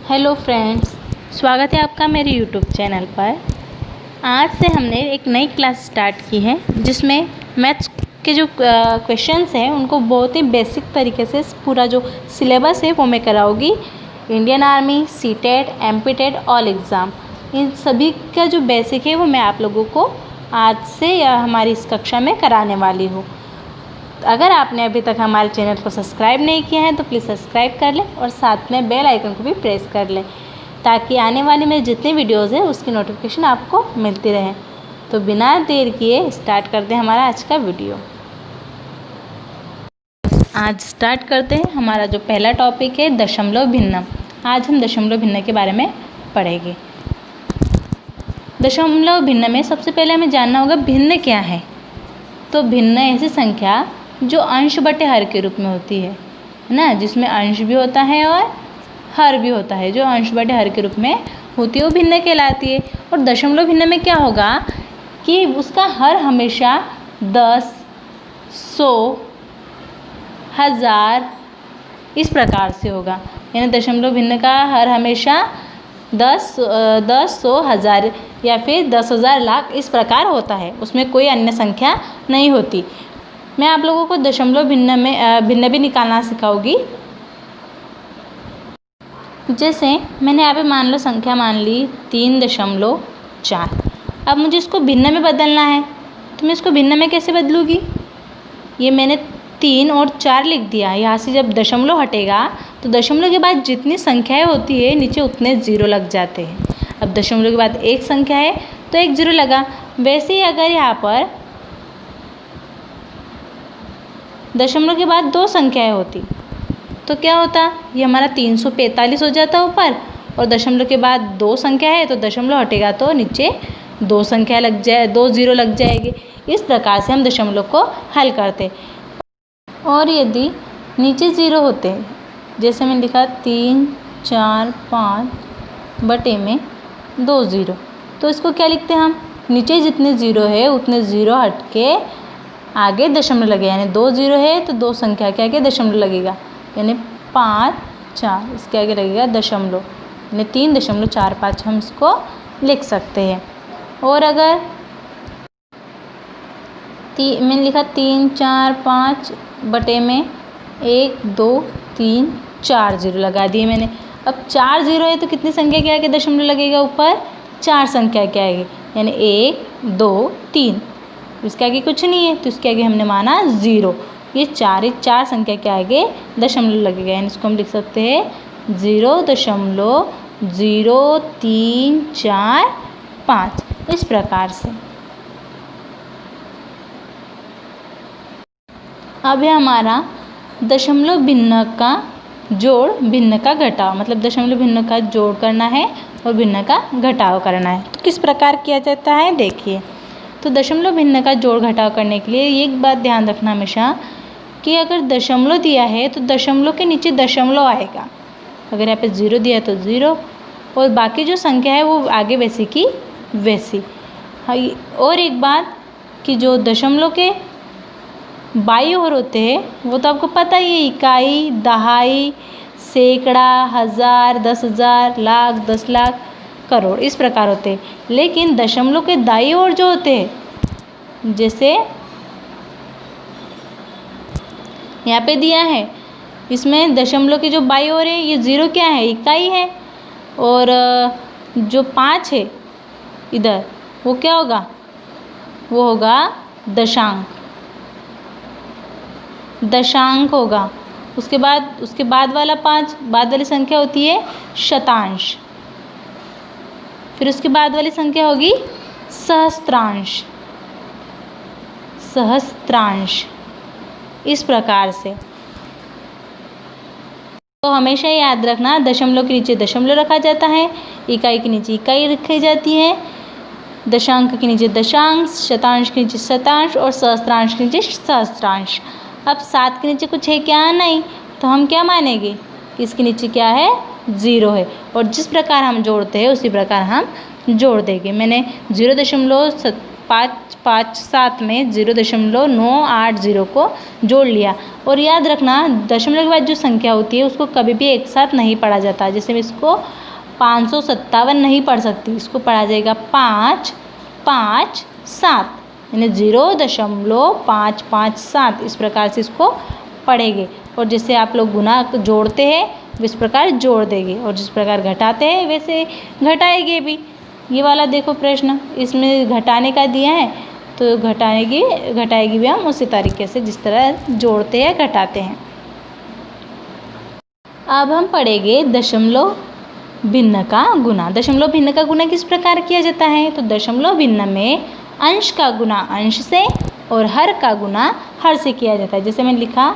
Hello friends, स्वागत है आपका मेरे यूट्यूब चैनल पर। आज से हमने एक नई क्लास स्टार्ट की है जिसमें मैथ्स के जो क्वेश्चंस हैं उनको बहुत ही बेसिक तरीके से पूरा जो सिलेबस है वो मैं कराऊंगी। Indian Army, CTET, MPTET, all exam, इन सभी का जो बेसिक है वो मैं आप लोगों को आज से हमारी इस कक्षा में कराने वाली हूँ। अगर आपने अभी तक हमारे चैनल को सब्सक्राइब नहीं किया है तो प्लीज़ सब्सक्राइब कर लें और साथ में बेल आइकन को भी प्रेस कर लें ताकि आने वाले मेरे जितने वीडियोज़ हैं उसकी नोटिफिकेशन आपको मिलती रहे। तो बिना देर किए स्टार्ट करते हैं हमारा आज का वीडियो। आज स्टार्ट करते हैं। हमारा जो पहला टॉपिक है दशमलव भिन्नम। आज हम दशमलव भिन्न के बारे में पढ़ेंगे। दशमलव भिन्न में सबसे पहले हमें जानना होगा भिन्न क्या है। तो भिन्न ऐसी संख्या जो अंश बटे हर के रूप में होती है ना, जिसमें अंश भी होता है और हर भी होता है। जो अंश बटे हर के रूप में होती है वो भिन्न कहलाती है। और दशमलव भिन्न में क्या होगा कि उसका हर हमेशा 10, 100, 1000 इस प्रकार से होगा। यानी दशमलव भिन्न का हर हमेशा 10, 100, 1000 या फिर 10,000, लाख इस प्रकार होता है। उसमें कोई अन्य संख्या नहीं होती। मैं आप लोगों को दशमलव भिन्न में भिन्न भी निकालना सिखाऊंगी। जैसे मैंने यहाँ पे मान लो संख्या मान ली 3.4। अब मुझे इसको भिन्न में बदलना है तो मैं इसको भिन्न में कैसे बदलूँगी। ये मैंने 3 और 4 लिख दिया। यहाँ से जब दशमलव हटेगा तो दशमलव के बाद जितनी संख्याएं होती है नीचे उतने ज़ीरो लग जाते हैं। अब दशमलव के बाद एक संख्या है तो एक ज़ीरो लगा। वैसे ही अगर यहाँ पर दशमलव के बाद 2 संख्याएं होती तो क्या होता, ये हमारा 345 हो जाता ऊपर, और दशमलव के बाद 2 संख्या है तो दशमलव हटेगा तो नीचे 2 संख्या लग जाए, 2 ज़ीरो लग जाएगी। इस प्रकार से हम दशमलव को हल करते। और यदि नीचे ज़ीरो होते, जैसे मैंने लिखा 3, 4, 5 बटे में 2 ज़ीरो, तो इसको क्या लिखते हैं हम, नीचे जितने ज़ीरो है उतने ज़ीरो हट के आगे दशमलव लगेगा। यानी 2 ज़ीरो है तो 2 संख्या के आगे दशमलव लगेगा, यानी 5, 4 इसके आगे लगेगा दशमलव, यानी 3.45 हम इसको लिख सकते हैं। और अगर मैंने लिखा 3, 4, 5 बटे में 1, 2, 3, 4 ज़ीरो लगा दिए मैंने। अब 4 ज़ीरो है तो कितनी संख्या के आगे दशमलव लगेगा, ऊपर 4 संख्या के आगे, यानी 1, 2, 3। इसके आगे कुछ नहीं है तो इसके आगे हमने माना ज़ीरो। ये 4 संख्या के आगे दशमलव लगेगा, यानी इसको हम लिख सकते हैं 0.0345 इस प्रकार से। अब है हमारा दशमलव भिन्न का जोड़, भिन्न का घटाव, मतलब दशमलव भिन्न का जोड़ करना है और भिन्न का घटाव करना है। तो किस प्रकार किया जाता है देखिए। तो दशमलव भिन्न का जोड़ घटाव करने के लिए एक बात ध्यान रखना हमेशा कि अगर दशमलव दिया है तो दशमलव के नीचे दशमलव आएगा। अगर यहाँ पे 0 दिया है तो 0, और बाकी जो संख्या है वो आगे वैसी की वैसी। और एक बात कि जो दशमलव के बाई ओर होते हैं वो तो आपको पता ही है, इकाई, दहाई, सैकड़ा, हज़ार, 10,000, लाख, 10 लाख, करोड़ इस प्रकार होते हैं। लेकिन दशमलव के दाईं ओर जो होते हैं, जैसे यहाँ पे दिया है, इसमें दशमलव की जो बाईं ओर है ये 0 क्या है, इकाई है, और जो 5 है इधर वो क्या होगा, वो होगा दशांक, दशांक होगा। उसके बाद वाला 5, बाद वाली संख्या होती है शतांश। फिर उसके बाद वाली संख्या होगी सहस्त्रांश, सहस्त्रांश इस प्रकार से। तो हमेशा याद रखना दशमलव के नीचे दशमलव रखा जाता है, इकाई के नीचे इकाई रखी जाती है, दशांक के नीचे दशांश, शतांश के नीचे शतांश और सहस्त्रांश के नीचे सहस्त्रांश। अब 7 के नीचे कुछ है क्या, नहीं, तो हम क्या मानेंगे कि इसके नीचे क्या है, 0 है, और जिस प्रकार हम जोड़ते हैं उसी प्रकार हम जोड़ देंगे। मैंने 557 में 0.980 को जोड़ लिया। और याद रखना दशमलव के बाद जो संख्या होती है उसको कभी भी एक साथ नहीं पढ़ा जाता। जैसे मैं इसको 557 नहीं पढ़ सकती, इसको पढ़ा जाएगा 5 5 7 यानी 0.557 इस प्रकार से इसको पढ़ेंगे। और जैसे आप लोग गुना जोड़ते हैं इस प्रकार जोड़ देंगे, और जिस प्रकार घटाते हैं वैसे घटाएंगे भी। ये वाला देखो प्रश्न, इसमें घटाने का दिया है तो घटाएगी भी हम उसी तरीके से जिस तरह जोड़ते हैं घटाते हैं। अब हम पढ़ेंगे दशमलव भिन्न का गुना। दशमलव भिन्न का गुना किस प्रकार किया जाता है? तो दशमलव भिन्न में अंश का गुना अंश से और हर का गुना हर से किया जाता है। जैसे मैंने लिखा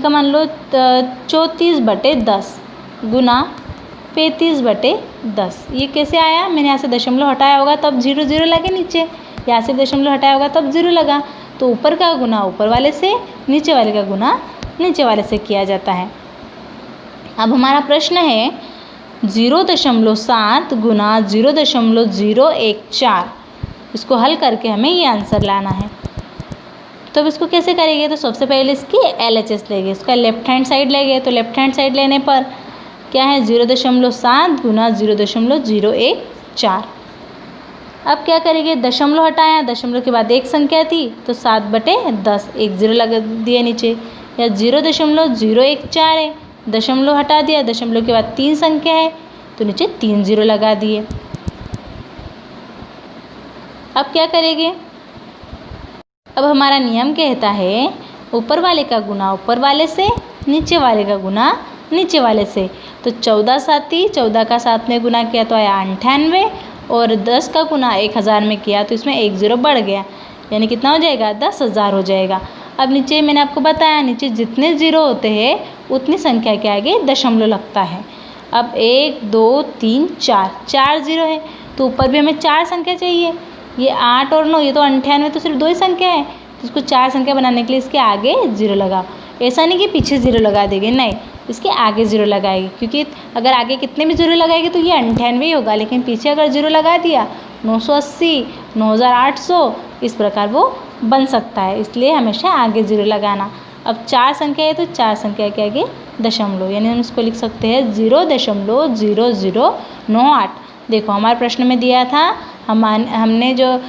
मान लो 34/10 गुना 35/10। ये कैसे आया? मैंने यहाँ से दशमलव हटाया होगा तब 0 0 लगे नीचे, यहाँ से दशमलव हटाया होगा तब 0 लगा। तो ऊपर का गुना ऊपर वाले से, नीचे वाले का गुना नीचे वाले से किया जाता है। अब हमारा प्रश्न है 0.7 गुना 0.014। इसको हल करके हमें ये आंसर लाना है। तो इसको कैसे करेंगे? तो सबसे पहले इसकी LHS लेंगे, इसका लेफ्ट हैंड साइड लेंगे। तो लेफ्ट हैंड साइड लेने पर क्या है 0.7 गुना 0.014। अब क्या करेंगे? दशमलव हटाया, दशमलव के बाद एक संख्या थी तो 7/10 एक 0 लगा दिया नीचे, या 0.014 है, दशमलव हटा दिया, दशमलव के बाद 3 संख्या है तो नीचे 3 0 लगा दिए। अब क्या करेंगे? अब हमारा नियम कहता है ऊपर वाले का गुना ऊपर वाले से, नीचे वाले का गुना नीचे वाले से। तो 14 साथी 14 का 7 में गुना किया तो आया 98, और 10 का गुना 1000 में किया तो इसमें 1 0 बढ़ गया, यानी कितना हो जाएगा? 10,000 हो जाएगा। अब नीचे मैंने आपको बताया नीचे जितने 0 होते हैं उतनी संख्या के आगे दशमलव लगता है। अब 1 2 3 4 4 0 है तो ऊपर भी हमें 4 संख्या चाहिए। ये 8 और 9, ये तो 98 तो सिर्फ 2 ही संख्या है, तो इसको 4 संख्या बनाने के लिए इसके आगे 0 लगाओ। ऐसा नहीं कि पीछे 0 लगा देंगे, नहीं, इसके आगे 0 लगाएगी, क्योंकि अगर आगे कितने भी 0 लगाएगी तो ये 98 ही होगा, लेकिन पीछे अगर 0 लगा दिया 980 9800 इस प्रकार वो बन सकता है, इसलिए हमेशा आगे 0 लगाना। अब 4 संख्या है तो 4 संख्या के आगे दशमलव, यानी हम इसको लिख सकते हैं 0.0098। देखो हमारे प्रश्न में दिया था, हमने जो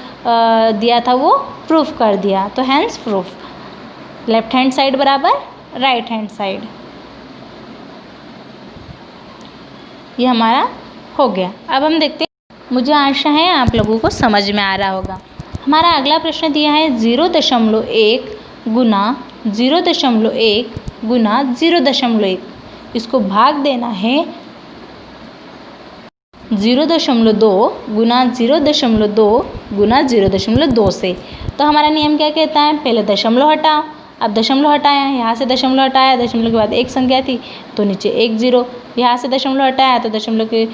दिया था वो प्रूफ कर दिया, तो hence proof. Left hand side बराबर राइट हैंड साइड, ये हमारा हो गया। अब हम देखते हैं, मुझे आशा है आप लोगों को समझ में आ रहा होगा। हमारा अगला प्रश्न दिया है 0.1 गुना 0.1 गुना 0.1। इसको भाग देना है 0.2 गुना 0.2 गुना 0.2 से। तो हमारा नियम क्या कहता है? पहले दशमलव हटाओ। अब दशमलव हटाया, यहाँ से दशमलव हटाया, दशमलव के बाद एक संख्या थी तो नीचे 1 0, यहाँ से दशमलव हटाया तो दशमलव के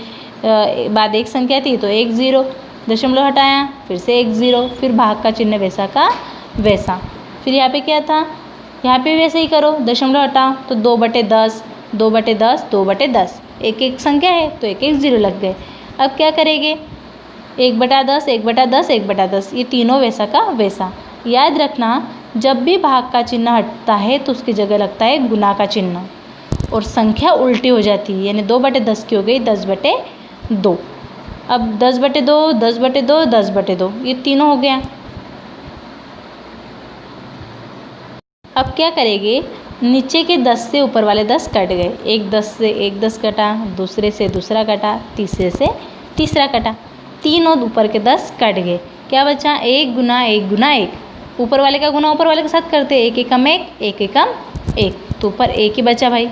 बाद एक संख्या थी तो 1 0, दशमलव हटाया फिर से 1 0, फिर भाग का चिन्ह वैसा का वैसा। फिर यहाँ पे क्या था? यहाँ पे वैसे ही करो, दशमलव हटाओ तो 2/10 2/10 2/10, एक एक संख्या है तो 1 1 0 लग गए। अब क्या करेंगे? 1/10 1/10 1/10, ये तीनों वैसा का वैसा। याद रखना जब भी भाग का चिन्ह हटता है तो उसकी जगह लगता है गुना का चिन्ह, और संख्या उल्टी हो जाती है, यानी 2/10 की हो गई 10/2। अब 10/2 10/2 10/2, ये तीनों हो गया। अब क्या करेंगे? नीचे के 10 से ऊपर वाले 10 कट गए, एक 10 से एक 10 कटा, दूसरे से दूसरा कटा, तीसरे से तीसरा कटा, तीनों ऊपर के 10 कट गए। क्या बचा? 1 गुना 1 गुना 1। ऊपर वाले का गुना ऊपर वाले के साथ करते, 1 एकम 1 1 एकम 1, तो ऊपर 1 ही बचा भाई।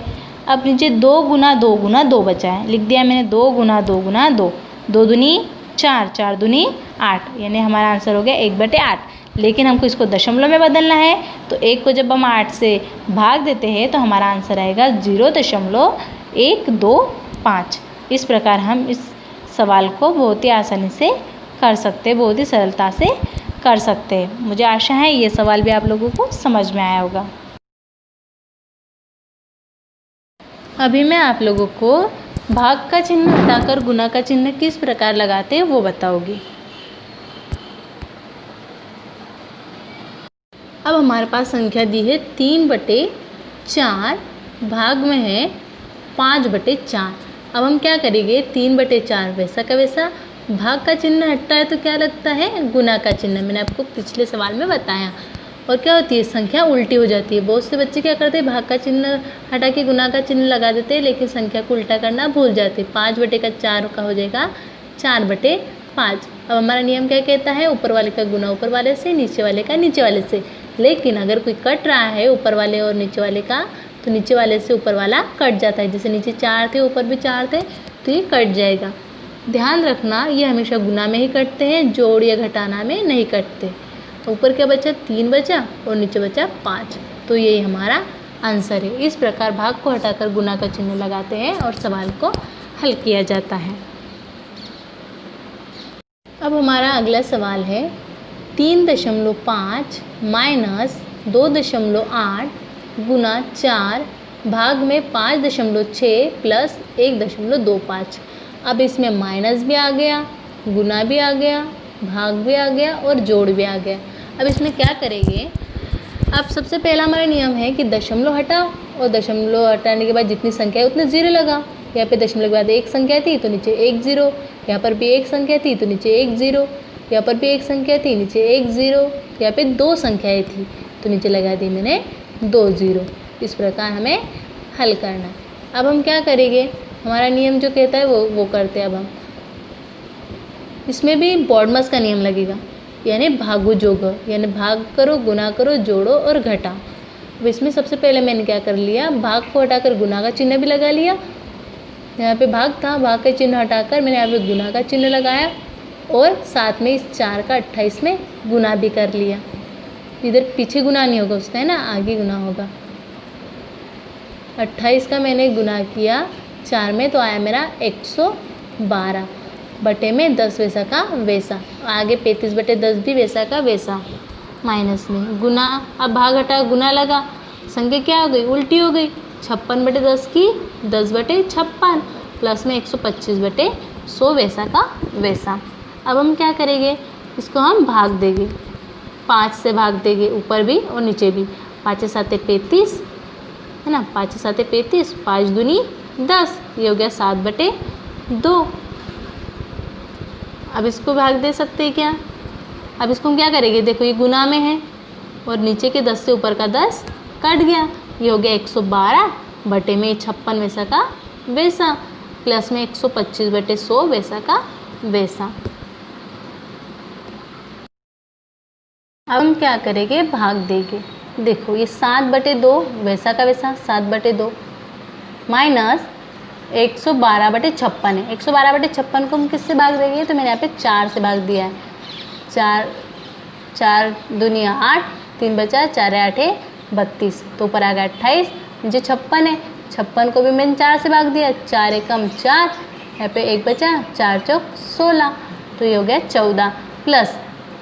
अब नीचे 2 गुना 2 गुना 2 बचा है, लिख दिया मैंने 2 गुना 2 गुना 2, 2 दूनी 4 4 दूनी 8, यानी हमारा आंसर हो गया 1/8। लेकिन हमको इसको दशमलव में बदलना है, तो 1 को जब हम 8 से भाग देते हैं तो हमारा आंसर आएगा 0.125। इस प्रकार हम इस सवाल को बहुत ही आसानी से कर सकते हैं, बहुत ही सरलता से कर सकते हैं। मुझे आशा है ये सवाल भी आप लोगों को समझ में आया होगा। अभी मैं आप लोगों को भाग का चिन्ह हटाकर गुना का चिन्ह किस प्रकार लगाते हैं वो बताऊंगी। अब हमारे पास संख्या दी है 3/4, भाग में है 5/4। अब हम क्या करेंगे, 3/4 वैसा का वैसा, भाग का चिन्ह हटता है तो क्या लगता है, गुना का चिन्ह। मैंने आपको पिछले सवाल में बताया। और क्या होती है, संख्या उल्टी हो जाती है। बहुत से बच्चे क्या करते हैं, भाग का चिन्ह हटा के गुना का चिन्ह लगा देते हैं, लेकिन संख्या को उल्टा करना भूल जाते हैं। 5/4 का हो जाएगा 4/5। अब हमारा नियम क्या कहता है, ऊपर वाले का गुना ऊपर वाले से, नीचे वाले का नीचे वाले से। लेकिन अगर कोई कट रहा है ऊपर वाले और नीचे वाले का, तो नीचे वाले से ऊपर वाला कट जाता है। जैसे नीचे 4 थे, ऊपर भी 4 थे, तो ये कट जाएगा। ध्यान रखना, ये हमेशा गुना में ही कटते हैं, जोड़ या घटाना में नहीं कटते। ऊपर क्या बचा, 3 बचा और नीचे बचा 5, तो यही हमारा आंसर है। इस प्रकार भाग को हटाकर गुना का चिन्ह लगाते हैं और सवाल को हल किया जाता है। अब हमारा अगला सवाल है 3.5 माइनस 2.8 गुना 4 भाग में 5.6 प्लस 1.25। अब इसमें माइनस भी आ गया, गुना भी आ गया, भाग भी आ गया और जोड़ भी आ गया। अब इसमें क्या करेंगे, अब सबसे पहला हमारा नियम है कि दशमलव हटाओ, और दशमलव हटाने के बाद जितनी संख्या है उतने जीरो लगाओ। यहाँ पे दशमलव के बाद एक संख्या थी तो नीचे 1 0, यहाँ पर भी एक संख्या थी तो नीचे 1 0, यहाँ पर भी एक संख्या थी नीचे 1 0, यहाँ पे 2 संख्याएँ थी तो नीचे लगा दी मैंने 2 0। इस प्रकार हमें हल करना है। अब हम क्या करेंगे, हमारा नियम जो कहता है वो करते हैं। अब हम इसमें भी बॉडमस का नियम लगेगा, यानी भागो जोगो, यानी भाग करो, गुना करो, जोड़ो और घटाओ। अब इसमें सबसे पहले मैंने क्या कर लिया, भाग को हटाकर गुना का चिन्ह भी लगा लिया। यहाँ पे भाग था, भाग का चिन्ह हटाकर मैंने यहाँ पे गुना का चिन्ह लगाया, और साथ में इस 4 का 28 में गुना भी कर लिया। इधर पीछे गुना नहीं होगा उसका, है ना, आगे गुना होगा। 28 का मैंने गुना किया 4 में, तो आया मेरा 112 बटे में 10 वैसा का वैसा, आगे 35/10 भी वैसा का वैसा, माइनस में गुना। अब भाग हटा गुना लगा, संख्या क्या हो गई, उल्टी हो गई। 56/10 की 10/56 प्लस में 125/100 वैसा का वैसा। अब हम क्या करेंगे, इसको हम भाग देंगे, 5 से भाग देंगे, ऊपर भी और नीचे भी। 5 7 35, है ना, 5 7 35, 5 दूनी 10, ये हो गया 7/2। अब इसको भाग दे सकते हैं क्या, अब इसको हम क्या करेंगे, देखो ये गुना में है और नीचे के 10 से ऊपर का 10 कट गया, ये हो गया 112 बटे में 56 वैसा का वैसा, प्लस में 125/100 वैसा का वैसा। अब हम क्या करेंगे, भाग देंगे। देखो ये 7/2 वैसा का वैसा, 7/2 माइनस 112/56 है। 112/56 को हम किससे भाग देंगे, तो मैंने यहाँ पे 4 से भाग दिया है। 4 दूनी 8, 3 बचा, 4 8 32, तो ऊपर आ गया 28, नीचे 56 है। 56 को भी मैंने 4 से भाग दिया, 4 एकम 4, यहाँ पे 1 बचा, 4 चौक 16, तो ये हो गया 14, प्लस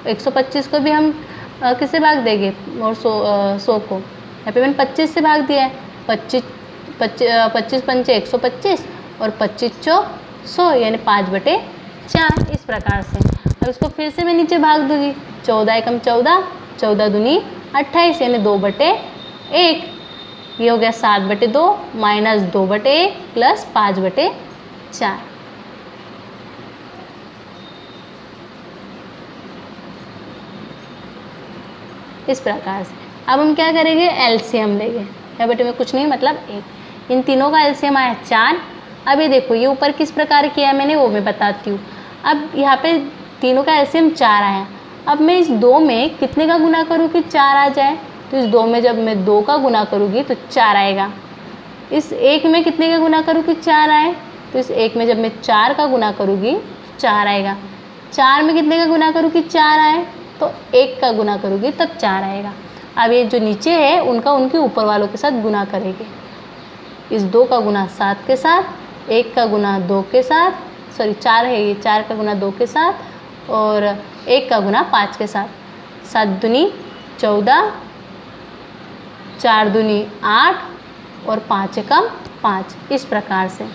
125 को भी हम किससे भाग देंगे, और 100 को यहाँ पे मैंने 25 से भाग दिया है। 25 पंचे 125 और 25 चौक 100, यानी 5/4, इस प्रकार से। अब इसको फिर से मैं नीचे भाग दूंगी, 14 एकम 14, 14 दूनी 28, यानी 2/1, ये हो गया 7/2 माइनस 2/1 प्लस 5/4। इस प्रकार से। अब हम क्या करेंगे, एलसीएम लेंगे। या बेटे में कुछ नहीं, मतलब 1, इन तीनों का एलसीएम आया 4। अब ये देखो, ये ऊपर किस प्रकार किया है मैंने, वो मैं बताती हूँ। अब यहाँ पे तीनों का एलसीएम 4 आया। अब मैं इस 2 में कितने का गुना करूँ कि 4 आ जाए, तो इस 2 में जब मैं 2 का गुना करूँगी तो 4 आएगा। इस 1 में कितने का गुना करूँ कि 4 आए, तो इस 1 में जब मैं 4 का गुना करूँगी 4 आएगा। 4 में कितने का गुना करूँ कि 4 आए, तो 1 का गुना करूँगी तब 4 आएगा। अब ये जो नीचे है उनका उनके ऊपर वालों के साथ गुना करेंगे। इस 2 का गुना 7 के साथ, 1 का गुना 2 के साथ, सॉरी 4 है ये, 4 का गुना 2 के साथ और 1 का गुना 5 के साथ। 7 दूनी 14, 4 दूनी 8 और 5 एकम 5, इस प्रकार से।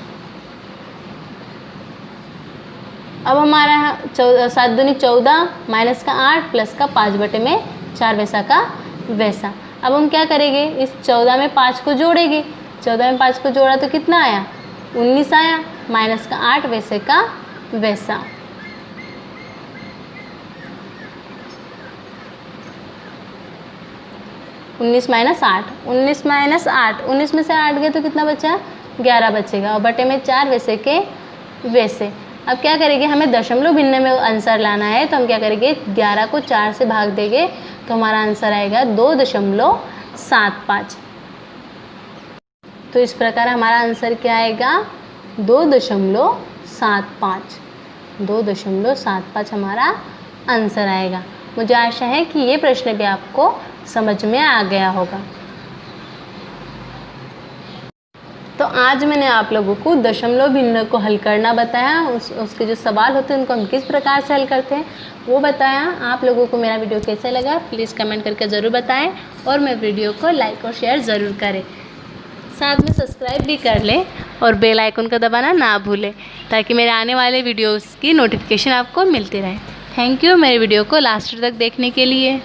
अब हमारा 7 दूनी 14 माइनस का 8 प्लस का 5/4 वैसा का वैसा। अब हम क्या करेंगे, इस 14 में 5 को जोड़ेंगे। 14 में 5 को जोड़ा तो कितना आया, 19 आया। माइनस का 8 वैसे का वैसा। उन्नीस माइनस आठ, 19 माइनस 8, 19 में से 8 गए तो कितना बचा, 11 बचेगा। और बटे में 4 वैसे के वैसे। अब क्या करेंगे, हमें दशमलव भिन्न में आंसर लाना है, तो हम क्या करेंगे, 11 को 4 से भाग देंगे तो हमारा आंसर आएगा 2.75। तो इस प्रकार हमारा आंसर क्या आएगा, 2.75। 2.75 हमारा आंसर आएगा। मुझे आशा है कि ये प्रश्न भी आपको समझ में आ गया होगा। तो आज मैंने आप लोगों को दशमलव भिन्न को हल करना बताया। उसके जो सवाल होते हैं उनको हम किस प्रकार से हल करते हैं वो बताया। आप लोगों को मेरा वीडियो कैसा लगा प्लीज़ कमेंट करके ज़रूर बताएं और मेरे वीडियो को लाइक और शेयर ज़रूर करें। साथ में सब्सक्राइब भी कर लें और बेल आइकन को दबाना ना भूलें ताकि मेरे आने वाले वीडियोज़ की नोटिफिकेशन आपको मिलती रहे। थैंक यू मेरे वीडियो को लास्ट तक देखने के लिए।